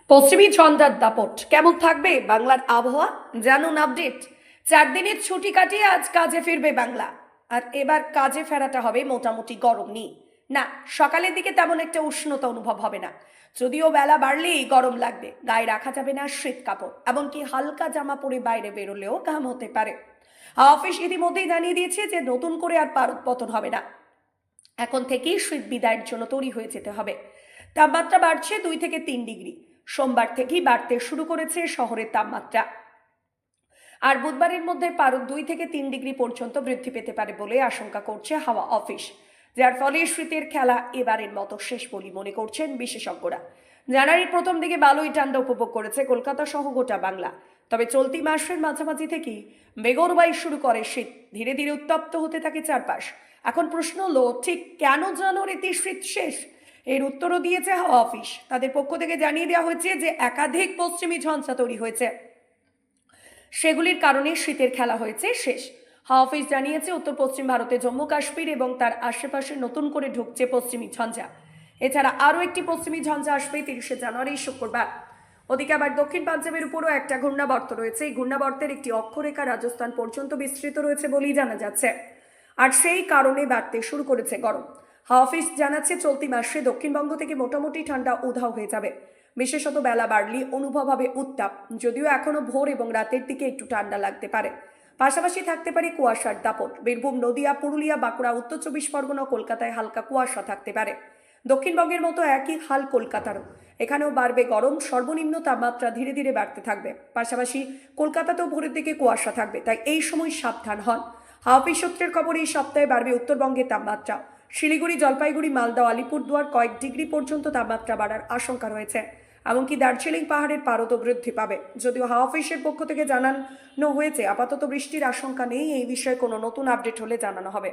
পশ্চিমী ঝঞ্ঝার দাপট কেমন থাকবে বাংলার আবহাওয়া জানুন আপডেট। 4 দিনের ছুটি কাটিয়ে আজ কাজে ফিরবে বাংলা। আর এবার কাজে ফেরাটা হবে মোটামুটি গরম নিয়ে। না, সকালের দিকে তেমন একটা উষ্ণতা অনুভব হবে না, যদিও বেলা বাড়লেই গরম লাগবে। গায়ে রাখা যাবে না শীত কাপড়, এমনকি হালকা জামা পরে বাইরে বেরোলেও ঘাম হতে পারে। অফিস ইতিমধ্যেই জানিয়ে দিয়েছে যে নতুন করে আর পারদ পতন হবে না। এখন থেকেই শীত বিদায়ের জন্য তৈরি হয়ে যেতে হবে। তাপমাত্রা বাড়ছে 2 থেকে 3 ডিগ্রি। সোমবার থেকেই বাড়তে শুরু করেছে শহরের তাপমাত্রা। আর বুধবারের মধ্যে পারদ 2 থেকে 3 ডিগ্রি পর্যন্ত বৃদ্ধি পেতে পারে বলে আশঙ্কা করছে হাওয়া অফিস, যার ফলে শীতের খেলা এবারের মতো শেষ বলে মনে করছেন বিশেষজ্ঞরা। জানুয়ারির প্রথম দিকে ভালোই ঠান্ডা উপভোগ করেছে কলকাতা সহ গোটা বাংলা। তবে চলতি মাসের মাঝামাঝি থেকেই বেগরবাই শুরু করে শীত। ধীরে ধীরে উত্তপ্ত হতে থাকে চারপাশ। এখন প্রশ্ন হলো, ঠিক কেন জানুয়ারিতে শীত শেষ? এর উত্তরও দিয়েছে হাওয়া অফিস। তাদের পক্ষ থেকে জানিয়ে দেওয়া হয়েছে যে একাধিক পশ্চিমী ঝঞ্ঝা তৈরি হয়েছে, সেগুলির কারণে শীতের খেলা হয়েছে শেষ। হাওয়া অফিস জানিয়েছে উত্তর পশ্চিম ভারতে জম্মু কাশ্মীর এবং তার আশেপাশে নতুন করে ঢুকছে পশ্চিমী ঝঞ্ঝা। এছাড়া আরও একটি পশ্চিমী ঝঞ্ঝা আসবে 30শে জানুয়ারি শুক্রবার। ওদিকে আবার দক্ষিণ পাঞ্জাবের উপরও একটা ঘূর্ণাবর্ত রয়েছে। এই ঘূর্ণাবর্তের একটি অক্ষরেখা রাজস্থান পর্যন্ত বিস্তৃত রয়েছে বলেই জানা যাচ্ছে। আর সেই কারণে বাড়তে শুরু করেছে গরম। হাওয়া অফিস জানাচ্ছে চলতি মাসে দক্ষিণবঙ্গ থেকে মোটামুটি ঠান্ডা উধাও হয়ে যাবে। বিশেষত বেলা বাড়লে অনুভব হবে উত্তাপ, যদিও এখনো ভোর এবং রাতের দিকে একটু ঠান্ডা লাগতে পারে। পাশাপাশি থাকতে পারে কুয়াশার দাপট। বীরভূম, নদিয়া, পুরুলিয়া, বাঁকুড়া, উত্তর 24 পরগনা, কলকাতায় হালকা কুয়াশা থাকতে পারে। দক্ষিণবঙ্গের মতো একই হাল কলকাতারও। এখানেও বাড়বে গরম। সর্বনিম্ন তাপমাত্রা ধীরে ধীরে বাড়তে থাকবে। পাশাপাশি কলকাতাতেও ভোরের দিকে কুয়াশা থাকবে, তাই এই সময় সাবধান হন। হাওয়া অফিস সূত্রের খবর, এই সপ্তাহে বাড়বে উত্তরবঙ্গের তাপমাত্রা। শিলিগুড়ি, জলপাইগুড়ি, মালদা, আলিপুরদুয়ার কয়েক ডিগ্রি পর্যন্ত তাপমাত্রা বাড়ার আশঙ্কা রয়েছে। এমনকি দার্জিলিং পাহাড়ের পারদও বৃদ্ধি পাবে। যদিও হাওয়া অফিসের পক্ষ থেকে জানানো হয়েছে আপাতত বৃষ্টির আশঙ্কা নেই। এই বিষয়ে কোনো নতুন আপডেট হলে জানানো হবে।